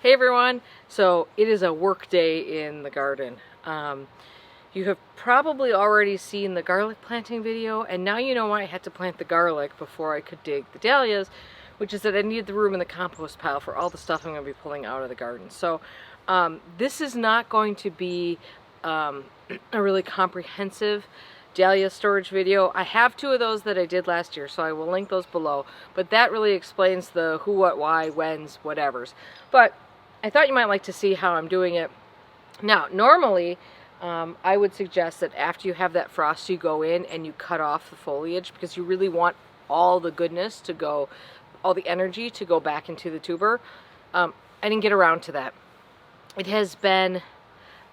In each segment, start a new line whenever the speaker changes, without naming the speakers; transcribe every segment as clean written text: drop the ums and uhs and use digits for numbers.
Hey everyone! So it is a work day in the garden. You have probably already seen the garlic planting video, and now you know why I had to plant the garlic before I could dig the dahlias, which is that I needed the room in the compost pile for all the stuff I'm going to be pulling out of the garden. So this is not going to be a really comprehensive dahlia storage video. I have two of those that I did last year, so I will link those below, but that really explains the who, what, why, whens, whatevers. But I thought you might like to see how I'm doing it. Now, normally, I would suggest that after you have that frost, you go in and you cut off the foliage, because you really want all the goodness to go, all the energy to go back into the tuber. I didn't get around to that. It has been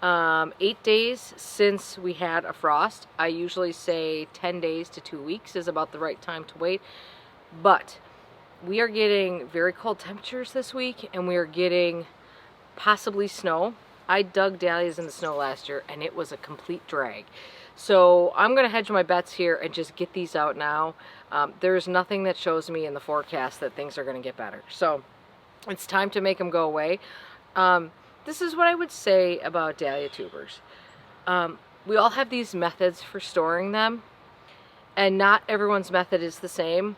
8 days since we had a frost. I usually say 10 days to 2 weeks is about the right time to wait, but we are getting very cold temperatures this week, and we are getting possibly snow. I dug dahlias in the snow last year, and it was a complete drag. So I'm going to hedge my bets here and just get these out now. There's nothing that shows me in the forecast that things are going to get better. So it's time to make them go away. This is what I would say about dahlia tubers. We all have these methods for storing them, and not everyone's method is the same.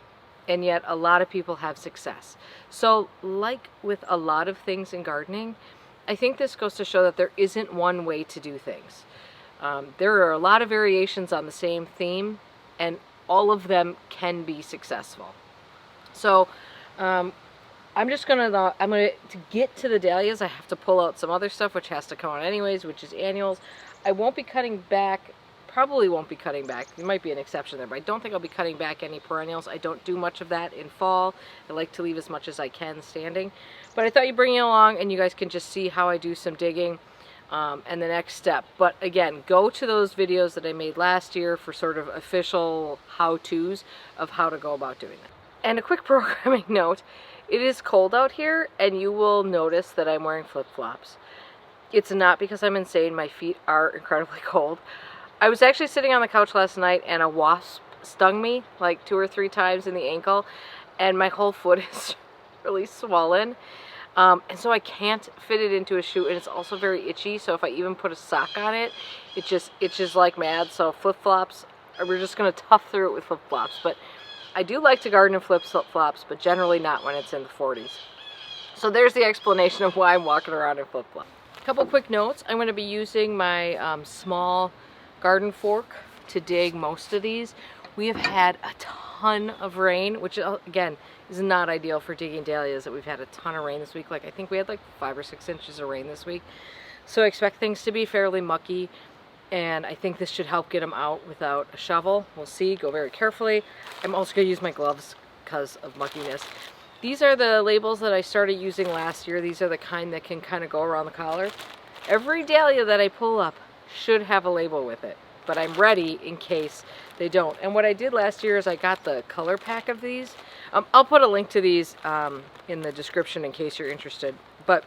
And yet a lot of people have success. So like with a lot of things in gardening, I think this goes to show that there isn't one way to do things. There are a lot of variations on the same theme, and all of them can be successful. So to get to the dahlias, I have to pull out some other stuff which has to come out anyways, which is annuals. I won't be cutting back. Probably won't be cutting back. There might be an exception there, but I don't think I'll be cutting back any perennials. I don't do much of that in fall. I like to leave as much as I can standing. But I thought you'd bring it along and you guys can just see how I do some digging and the next step. But again, go to those videos that I made last year for sort of official how-tos of how to go about doing it. And a quick programming note, it is cold out here, and you will notice that I'm wearing flip-flops. It's not because I'm insane. My feet are incredibly cold. I was actually sitting on the couch last night, and a wasp stung me like 2 or 3 times in the ankle, and my whole foot is really swollen. And so I can't fit it into a shoe, and it's also very itchy, so if I even put a sock on it, it just itches like mad. So flip-flops, we're just going to tough through it with flip-flops. But I do like to garden in flip-flops, but generally not when it's in the 40s. So there's the explanation of why I'm walking around in flip-flops. A couple quick notes. I'm going to be using my small garden fork to dig most of these. We have had a ton of rain, which again is not ideal for digging dahlias, that we've had a ton of rain this week. Like I think we had like 5 or 6 inches of rain this week. So I expect things to be fairly mucky, and I think this should help get them out without a shovel. We'll see. Go very carefully. I'm also going to use my gloves because of muckiness. These are the labels that I started using last year. These are the kind that can kind of go around the collar. Every dahlia that I pull up should have a label with it, but I'm ready in case they don't. And what I did last year is I got the color pack of these. I'll put a link to these in the description in case you're interested, but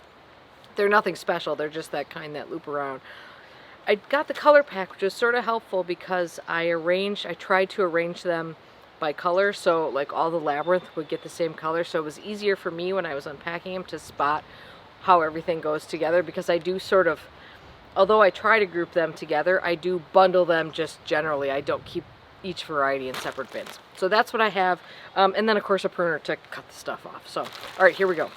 they're nothing special. They're just that kind that loop around. I got the color pack, which was sort of helpful because I tried to arrange them by color, so like all the labyrinth would get the same color, so it was easier for me when I was unpacking them to spot how everything goes together, because I do sort of, although I try to group them together, I do bundle them just generally. I don't keep each variety in separate bins. So that's what I have. And then, of course, a pruner to cut the stuff off. So, all right, here we go.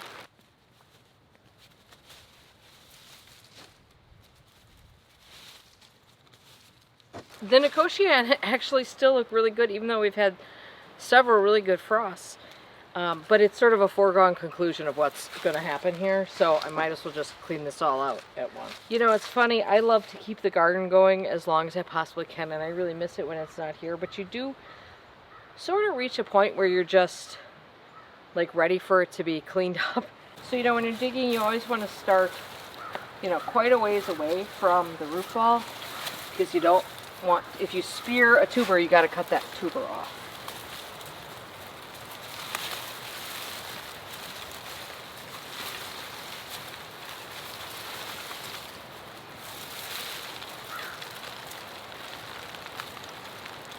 The Nicotiana actually still look really good, even though we've had several really good frosts. But it's sort of a foregone conclusion of what's going to happen here, so I might as well just clean this all out at once. You know, it's funny, I love to keep the garden going as long as I possibly can, and I really miss it when it's not here, but you do sort of reach a point where you're just like ready for it to be cleaned up. So, you know, when you're digging, you always want to start, you know, quite a ways away from the root ball, because you don't want, if you spear a tuber, you got to cut that tuber off.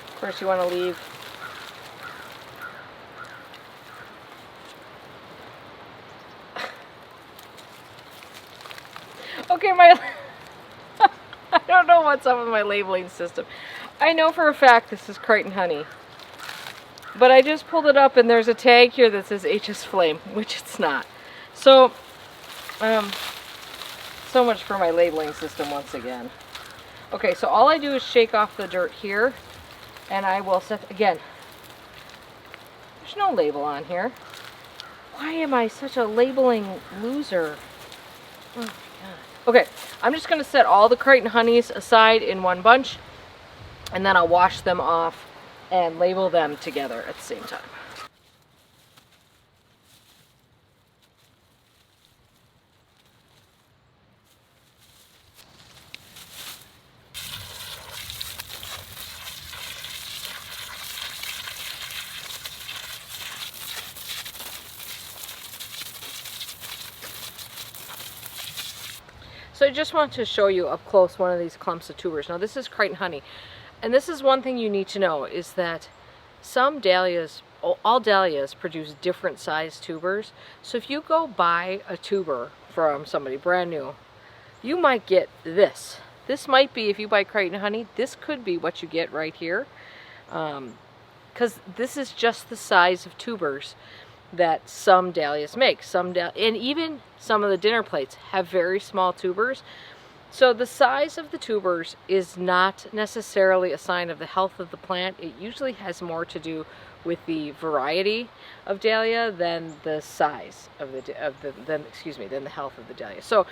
Of course, you want to leave Okay, my I don't know what's up with my labeling system. I know for a fact this is Crichton Honey, but I just pulled it up and there's a tag here that says HS Flame, which it's not. So, so much for my labeling system once again. Okay, so all I do is shake off the dirt here, and I will set, again, there's no label on here. Why am I such a labeling loser? Oh my God. Okay, I'm just going to set all the Crichton Honeys aside in one bunch, and then I'll wash them off and label them together at the same time. So I just want to show you up close one of these clumps of tubers. Now this is Crichton Honey, and this is one thing you need to know, is that some dahlias, all dahlias produce different size tubers. So if you go buy a tuber from somebody brand new, you might get this. This might be, if you buy Crichton Honey, this could be what you get right here. Because this is just the size of tubers that some dahlias make. And even some of the dinner plates have very small tubers. So the size of the tubers is not necessarily a sign of the health of the plant. It usually has more to do with the variety of dahlia than the size of than the health of the dahlia. So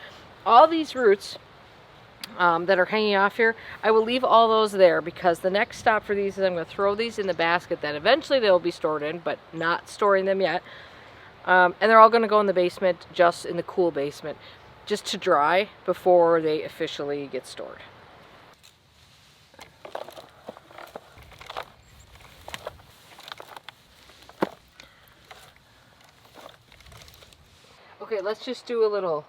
all these roots that are hanging off here, I will leave all those there, because the next stop for these is I'm going to throw these in the basket that eventually they'll be stored in, but not storing them yet. And they're all going to go in the basement, just in the cool basement, just to dry before they officially get stored. Okay, let's just do a little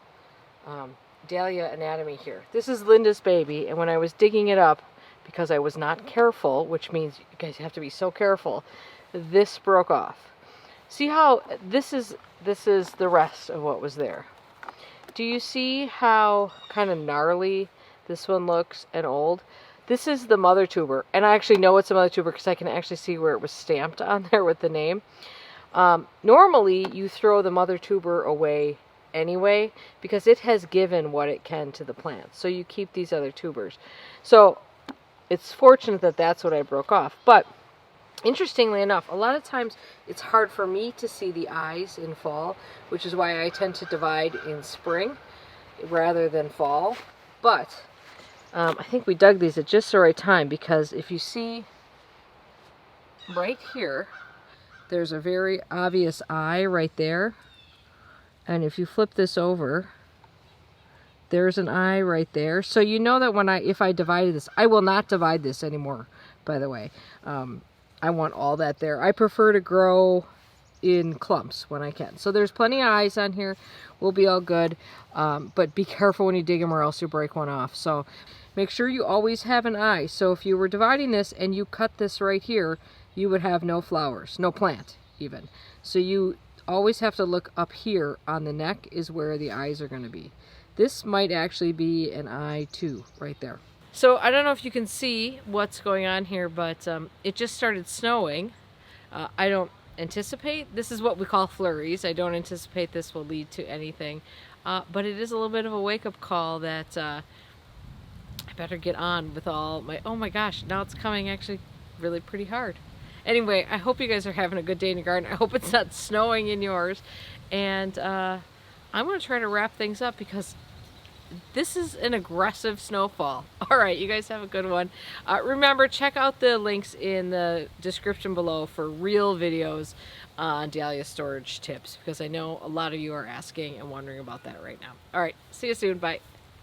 dahlia anatomy here. This is Linda's baby, and when I was digging it up, because I was not careful, which means you guys have to be so careful, this broke off. See how this is the rest of what was there. Do you see how kind of gnarly this one looks and old? This is the mother tuber, and I actually know it's a mother tuber because I can actually see where it was stamped on there with the name. Normally you throw the mother tuber away anyway, because it has given what it can to the plant. So you keep these other tubers. So it's fortunate that that's what I broke off. But interestingly enough, a lot of times it's hard for me to see the eyes in fall, which is why I tend to divide in spring rather than fall. But I think we dug these at just the right time, because if you see right here, there's a very obvious eye right there. And if you flip this over, there's an eye right there. So you know that if I divided this, I will not divide this anymore, by the way. I want all that there. I prefer to grow in clumps when I can. So there's plenty of eyes on here. We'll be all good. But be careful when you dig them, or else you'll break one off. So make sure you always have an eye. So if you were dividing this and you cut this right here, you would have no flowers, no plant even. So you always have to look up here on the neck is where the eyes are going to be. This might actually be an eye too, right there. So I don't know if you can see what's going on here, but it just started snowing. I don't anticipate, this is what we call flurries. I don't anticipate this will lead to anything, but it is a little bit of a wake-up call that I better get on with all my, oh my gosh, now it's coming actually really pretty hard. Anyway, I hope you guys are having a good day in the garden. I hope it's not snowing in yours. And I'm going to try to wrap things up, because this is an aggressive snowfall. All right, you guys have a good one. Remember, check out the links in the description below for real videos on dahlia storage tips, because I know a lot of you are asking and wondering about that right now. All right, see you soon. Bye.